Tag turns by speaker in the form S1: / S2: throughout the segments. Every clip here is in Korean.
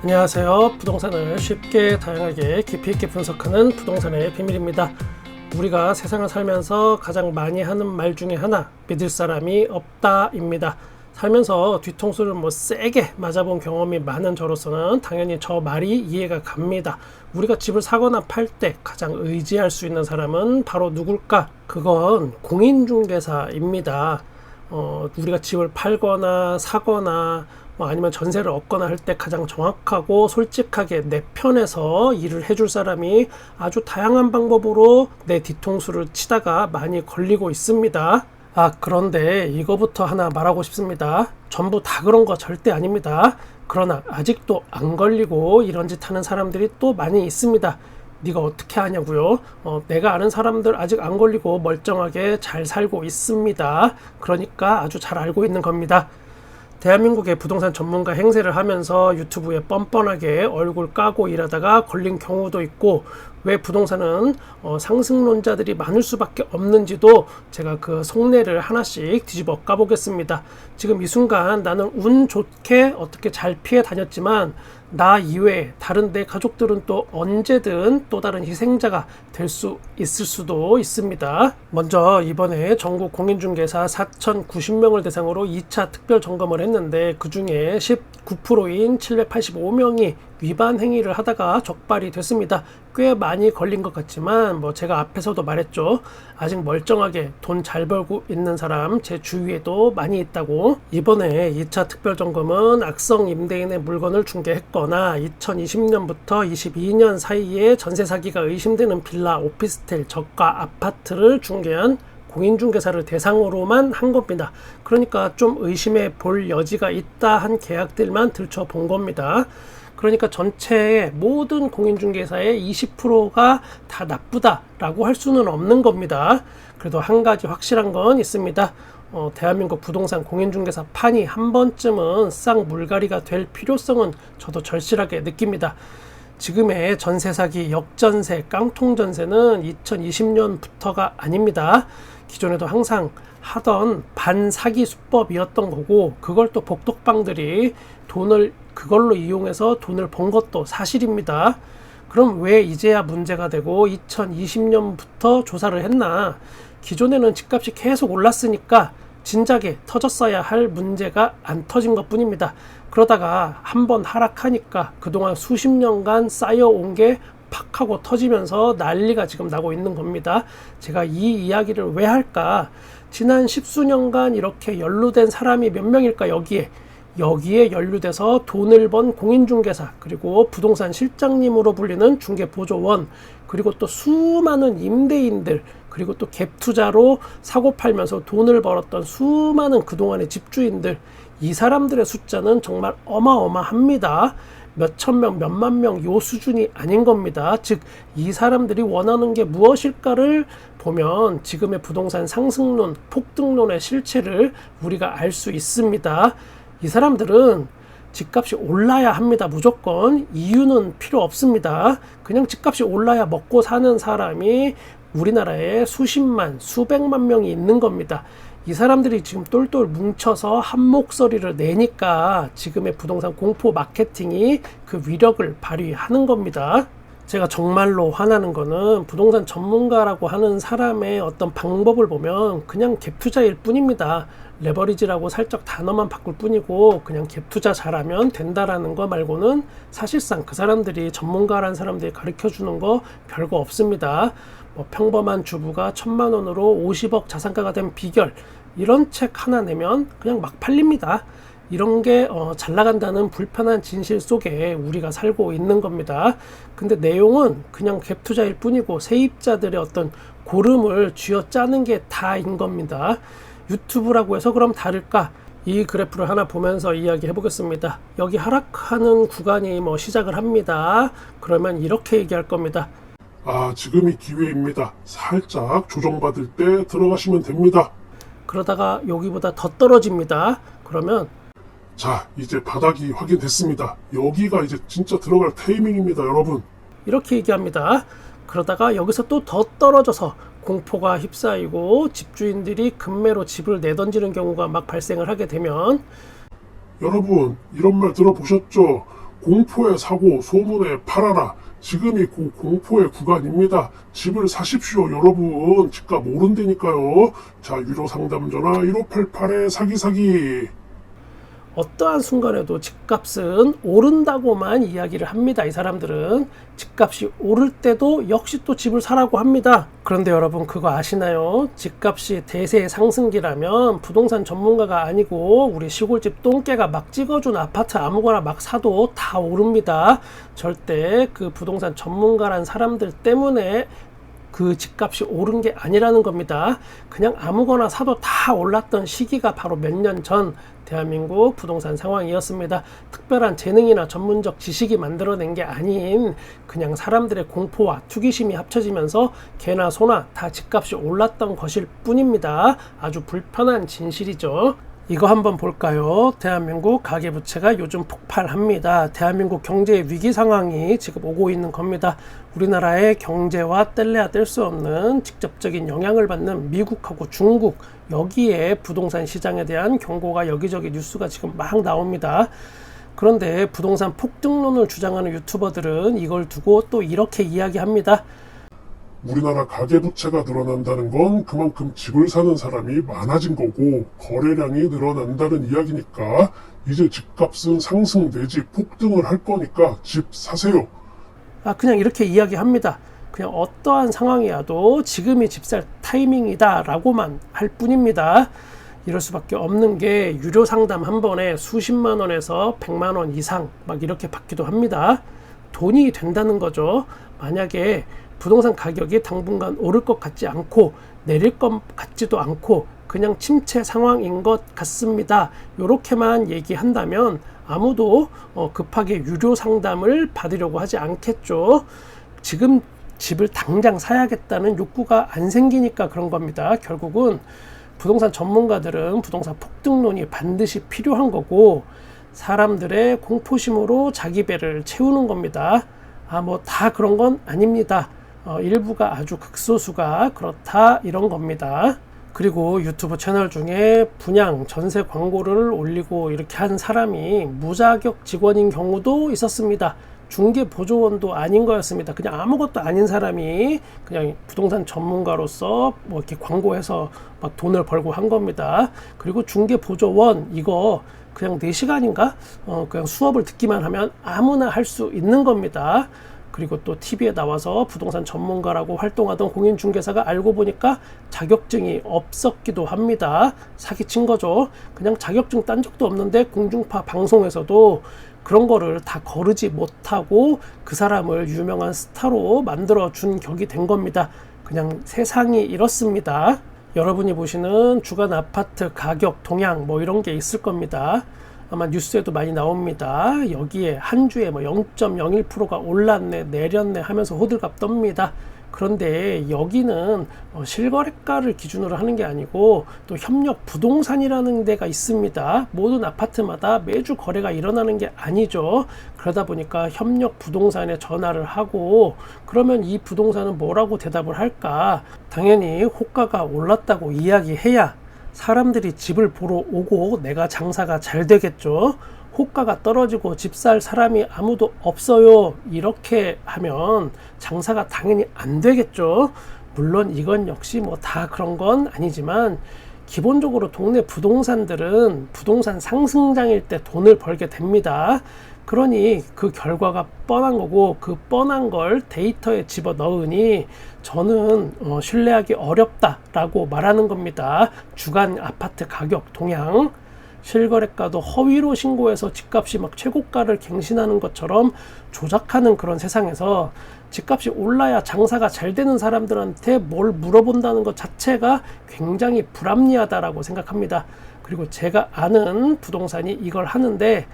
S1: 안녕하세요. 부동산을 쉽게 다양하게 깊이 있게 분석하는 부동산의 비밀입니다. 우리가 세상을 살면서 가장 많이 하는 말 중에 하나, 믿을 사람이 없다입니다. 살면서 뒤통수를 세게 맞아본 경험이 많은 저로서는 당연히 저 말이 이해가 갑니다. 우리가 집을 사거나 팔 때 가장 의지할 수 있는 사람은 바로 누굴까? 그건 공인중개사입니다. 우리가 집을 팔거나 사거나 아니면 전세를 얻거나 할 때 가장 정확하고 솔직하게 내 편에서 일을 해줄 사람이 아주 다양한 방법으로 내 뒤통수를 치다가 많이 걸리고 있습니다. 그런데 이거부터 하나 말하고 싶습니다. 전부 다 그런 거 절대 아닙니다. 그러나 아직도 안 걸리고 이런 짓 하는 사람들이 또 많이 있습니다. 네가 어떻게 하냐고요? 내가 아는 사람들 아직 안 걸리고 멀쩡하게 잘 살고 있습니다. 그러니까 아주 잘 알고 있는 겁니다. 대한민국의 부동산 전문가 행세를 하면서 유튜브에 뻔뻔하게 얼굴 까고 일하다가 걸린 경우도 있고, 왜 부동산은 상승론자들이 많을 수밖에 없는지도 제가 그 속내를 하나씩 뒤집어 까보겠습니다. 지금 이 순간 나는 운 좋게 어떻게 잘 피해 다녔지만 나 이외에 다른 내 가족들은 또 언제든 또 다른 희생자가 될 수 있을 수도 있습니다. 먼저 이번에 전국 공인중개사 4,090명을 대상으로 2차 특별 점검을 했는데, 그 중에 19%인 785명이 위반 행위를 하다가 적발이 됐습니다. 꽤 많이 걸린 것 같지만 제가 앞에서도 말했죠. 아직 멀쩡하게 돈 잘 벌고 있는 사람 제 주위에도 많이 있다고. 이번에 2차 특별점검은 악성 임대인의 물건을 중개했거나 2020년부터 22년 사이에 전세 사기가 의심되는 빌라, 오피스텔, 저가 아파트를 중개한 공인중개사를 대상으로만 한 겁니다. 그러니까 좀 의심해 볼 여지가 있다 한 계약들만 들춰본 겁니다. 그러니까 전체의 모든 공인중개사의 20%가 다 나쁘다라고 할 수는 없는 겁니다. 그래도 한 가지 확실한 건 있습니다. 대한민국 부동산 공인중개사 판이 한 번쯤은 싹 물갈이가 될 필요성은 저도 절실하게 느낍니다. 지금의 전세 사기, 역전세, 깡통전세는 2020년부터가 아닙니다. 기존에도 항상 하던 반사기 수법이었던 거고, 그걸 또 복덕방들이 돈을 그걸로 이용해서 돈을 번 것도 사실입니다. 그럼 왜 이제야 문제가 되고 2020년부터 조사를 했나? 기존에는 집값이 계속 올랐으니까 진작에 터졌어야 할 문제가 안 터진 것 뿐입니다. 그러다가 한번 하락하니까 그동안 수십 년간 쌓여온 게 팍 하고 터지면서 난리가 지금 나고 있는 겁니다. 제가 이 이야기를 왜 할까? 지난 십수년간 이렇게 연루된 사람이 몇 명일까? 여기에 연루돼서 돈을 번 공인중개사, 그리고 부동산 실장님으로 불리는 중개보조원, 그리고 또 수많은 임대인들, 그리고 또 갭투자로 사고 팔면서 돈을 벌었던 수많은 그동안의 집주인들, 이 사람들의 숫자는 정말 어마어마합니다. 몇천 명, 몇만 명 요 수준이 아닌 겁니다. 즉, 이 사람들이 원하는 게 무엇일까를 보면 지금의 부동산 상승론, 폭등론의 실체를 우리가 알 수 있습니다. 이 사람들은 집값이 올라야 합니다. 무조건. 이유는 필요 없습니다. 그냥 집값이 올라야 먹고 사는 사람이 우리나라에 수십만, 수백만 명이 있는 겁니다. 이 사람들이 지금 똘똘 뭉쳐서 한 목소리를 내니까 지금의 부동산 공포 마케팅이 그 위력을 발휘하는 겁니다. 제가 정말로 화나는 거는 부동산 전문가라고 하는 사람의 어떤 방법을 보면 그냥 갭투자일 뿐입니다. 레버리지라고 살짝 단어만 바꿀 뿐이고 그냥 갭투자 잘하면 된다라는 거 말고는 사실상 그 사람들이 전문가라는 사람들이 가르쳐주는 거 별거 없습니다. 평범한 주부가 1,000만 원으로 50억 자산가가 된 비결, 이런 책 하나 내면 그냥 막 팔립니다. 이런 게 잘 나간다는 불편한 진실 속에 우리가 살고 있는 겁니다. 근데 내용은 그냥 갭투자일 뿐이고 세입자들의 어떤 고름을 쥐어짜는 게 다인 겁니다. 유튜브라고 해서 그럼 다를까? 이 그래프를 하나 보면서 이야기해 보겠습니다. 여기 하락하는 구간이 시작을 합니다. 그러면 이렇게 얘기할 겁니다.
S2: 지금이 기회입니다. 살짝 조정받을 때 들어가시면 됩니다.
S1: 그러다가 여기보다 더 떨어집니다. 그러면
S2: 자, 이제 바닥이 확인됐습니다. 여기가 이제 진짜 들어갈 타이밍입니다, 여러분.
S1: 이렇게 얘기합니다. 그러다가 여기서 또 더 떨어져서 공포가 휩싸이고 집주인들이 급매로 집을 내던지는 경우가 막 발생을 하게 되면,
S2: 여러분, 이런 말 들어보셨죠? 공포에 사고 소문에 팔아라. 지금이 그 공포의 구간입니다. 집을 사십시오. 여러분 집값 오른다니까요. 자, 유료 상담 전화 1588에 사기.
S1: 어떠한 순간에도 집값은 오른다고만 이야기를 합니다. 이 사람들은 집값이 오를 때도 역시 또 집을 사라고 합니다. 그런데 여러분 그거 아시나요? 집값이 대세 상승기라면 부동산 전문가가 아니고 우리 시골집 똥개가 막 찍어준 아파트 아무거나 막 사도 다 오릅니다. 절대 그 부동산 전문가란 사람들 때문에 그 집값이 오른 게 아니라는 겁니다. 그냥 아무거나 사도 다 올랐던 시기가 바로 몇 년 전 대한민국 부동산 상황이었습니다. 특별한 재능이나 전문적 지식이 만들어낸 게 아닌 그냥 사람들의 공포와 투기심이 합쳐지면서 개나 소나 다 집값이 올랐던 것일 뿐입니다. 아주 불편한 진실이죠. 이거 한번 볼까요? 대한민국 가계부채가 요즘 폭발합니다. 대한민국 경제의 위기 상황이 지금 오고 있는 겁니다. 우리나라의 경제와 뗄래야 뗄 수 없는 직접적인 영향을 받는 미국하고 중국, 여기에 부동산 시장에 대한 경고가 여기저기 뉴스가 지금 막 나옵니다. 그런데 부동산 폭등론을 주장하는 유튜버들은 이걸 두고 또 이렇게 이야기합니다.
S2: 우리나라 가계부채가 늘어난다는 건 그만큼 집을 사는 사람이 많아진 거고 거래량이 늘어난다는 이야기니까 이제 집값은 상승 내지 폭등을 할 거니까 집 사세요.
S1: 그냥 이렇게 이야기합니다. 그냥 어떠한 상황이어도 지금이 집 살 타이밍이다 라고만 할 뿐입니다. 이럴 수밖에 없는 게 유료 상담 한 번에 수십만 원에서 100만 원 이상 막 이렇게 받기도 합니다. 돈이 된다는 거죠. 만약에 부동산 가격이 당분간 오를 것 같지 않고 내릴 것 같지도 않고 그냥 침체 상황인 것 같습니다. 이렇게만 얘기한다면 아무도 급하게 유료 상담을 받으려고 하지 않겠죠. 지금 집을 당장 사야겠다는 욕구가 안 생기니까 그런 겁니다. 결국은 부동산 전문가들은 부동산 폭등론이 반드시 필요한 거고 사람들의 공포심으로 자기 배를 채우는 겁니다. 뭐 다 그런 건 아닙니다. 일부가 아주 극소수가 그렇다 이런 겁니다. 그리고 유튜브 채널 중에 분양, 전세 광고를 올리고 이렇게 한 사람이 무자격 직원인 경우도 있었습니다. 중개보조원도 아닌 거였습니다. 그냥 아무것도 아닌 사람이 그냥 부동산 전문가로서 뭐 이렇게 광고해서 막 돈을 벌고 한 겁니다. 그리고 중개보조원 이거 그냥 4시간인가? 그냥 수업을 듣기만 하면 아무나 할 수 있는 겁니다. 그리고 또 TV에 나와서 부동산 전문가라고 활동하던 공인중개사가 알고 보니까 자격증이 없었기도 합니다. 사기친 거죠. 그냥 자격증 딴 적도 없는데 공중파 방송에서도 그런 거를 다 거르지 못하고 그 사람을 유명한 스타로 만들어준 격이 된 겁니다. 그냥 세상이 이렇습니다. 여러분이 보시는 주간 아파트 가격 동향 뭐 이런 게 있을 겁니다. 아마 뉴스에도 많이 나옵니다. 여기에 한 주에 0.01%가 올랐네 내렸네 하면서 호들갑 떱니다. 그런데 여기는 실거래가를 기준으로 하는 게 아니고 또 협력 부동산이라는 데가 있습니다. 모든 아파트마다 매주 거래가 일어나는 게 아니죠. 그러다 보니까 협력 부동산에 전화를 하고 그러면 이 부동산은 뭐라고 대답을 할까? 당연히 호가가 올랐다고 이야기해야 사람들이 집을 보러 오고 내가 장사가 잘 되겠죠. 호가가 떨어지고 집 살 사람이 아무도 없어요 이렇게 하면 장사가 당연히 안 되겠죠. 물론 이건 역시 뭐 다 그런 건 아니지만 기본적으로 동네 부동산들은 부동산 상승장일 때 돈을 벌게 됩니다. 그러니 그 결과가 뻔한 거고 그 뻔한 걸 데이터에 집어넣으니 저는 신뢰하기 어렵다라고 말하는 겁니다. 주간 아파트 가격 동향 실거래가도 허위로 신고해서 집값이 막 최고가를 갱신하는 것처럼 조작하는 그런 세상에서 집값이 올라야 장사가 잘 되는 사람들한테 뭘 물어본다는 것 자체가 굉장히 불합리하다라고 생각합니다. 그리고 제가 아는 부동산이 이걸 하는데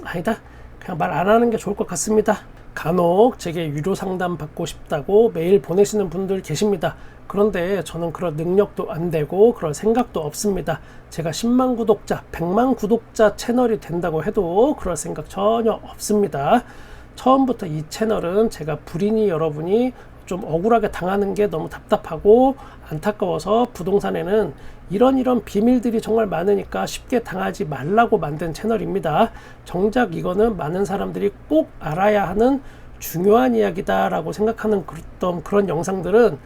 S1: 아니다 그냥 말 안 하는 게 좋을 것 같습니다. 간혹 제게 유료 상담 받고 싶다고 메일 보내시는 분들 계십니다. 그런데 저는 그런 능력도 안 되고 그럴 생각도 없습니다. 제가 10만 구독자, 100만 구독자 채널이 된다고 해도 그럴 생각 전혀 없습니다. 처음부터 이 채널은 제가 불인이 여러분이 좀 억울하게 당하는 게 너무 답답하고 안타까워서 부동산에는 이런 비밀들이 정말 많으니까 쉽게 당하지 말라고 만든 채널입니다. 정작 이거는 많은 사람들이 꼭 알아야 하는 중요한 이야기다 라고 생각하는 그런 영상들은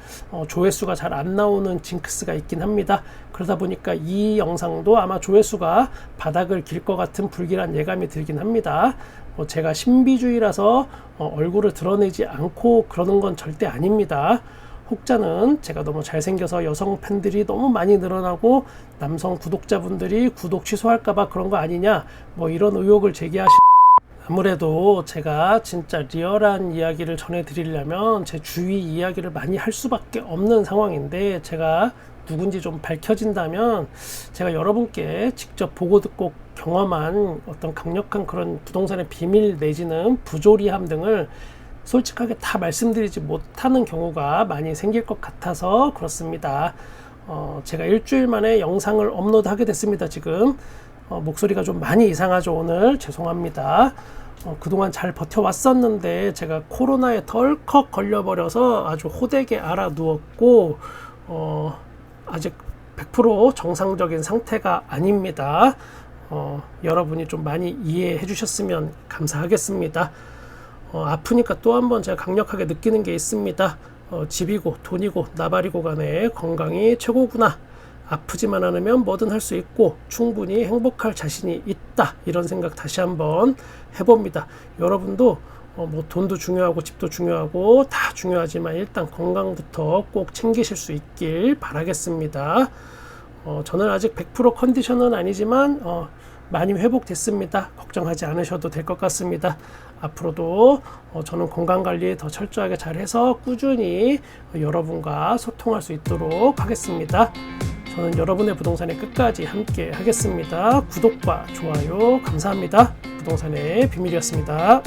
S1: 조회수가 잘 안 나오는 징크스가 있긴 합니다. 그러다 보니까 이 영상도 아마 조회수가 바닥을 길 것 같은 불길한 예감이 들긴 합니다. 제가 신비주의라서 얼굴을 드러내지 않고 그러는 건 절대 아닙니다. 혹자는 제가 너무 잘생겨서 여성 팬들이 너무 많이 늘어나고 남성 구독자분들이 구독 취소할까봐 그런 거 아니냐, 뭐 이런 의혹을 아무래도 제가 진짜 리얼한 이야기를 전해드리려면 제 주위 이야기를 많이 할 수밖에 없는 상황인데, 제가 누군지 좀 밝혀진다면 제가 여러분께 직접 보고 듣고 경험한 어떤 강력한 그런 부동산의 비밀 내지는 부조리함 등을 솔직하게 다 말씀드리지 못하는 경우가 많이 생길 것 같아서 그렇습니다. 제가 일주일 만에 영상을 업로드하게 됐습니다. 지금 목소리가 좀 많이 이상하죠. 오늘 죄송합니다. 그동안 잘 버텨왔었는데 제가 코로나에 덜컥 걸려버려서 아주 호되게 알아 누웠고 아직 100% 정상적인 상태가 아닙니다. 여러분이 좀 많이 이해해 주셨으면 감사하겠습니다. 아프니까 또 한 번 제가 강력하게 느끼는 게 있습니다. 집이고 돈이고 나발이고 간에 건강이 최고구나. 아프지만 않으면 뭐든 할 수 있고 충분히 행복할 자신이 있다. 이런 생각 다시 한번 해봅니다. 여러분도 뭐 돈도 중요하고 집도 중요하고 다 중요하지만 일단 건강부터 꼭 챙기실 수 있길 바라겠습니다. 저는 아직 100% 컨디션은 아니지만 많이 회복됐습니다. 걱정하지 않으셔도 될 것 같습니다. 앞으로도 저는 건강관리 더 철저하게 잘해서 꾸준히 여러분과 소통할 수 있도록 하겠습니다. 저는 여러분의 부동산에 끝까지 함께 하겠습니다. 구독과 좋아요 감사합니다. 부동산의 비밀이었습니다.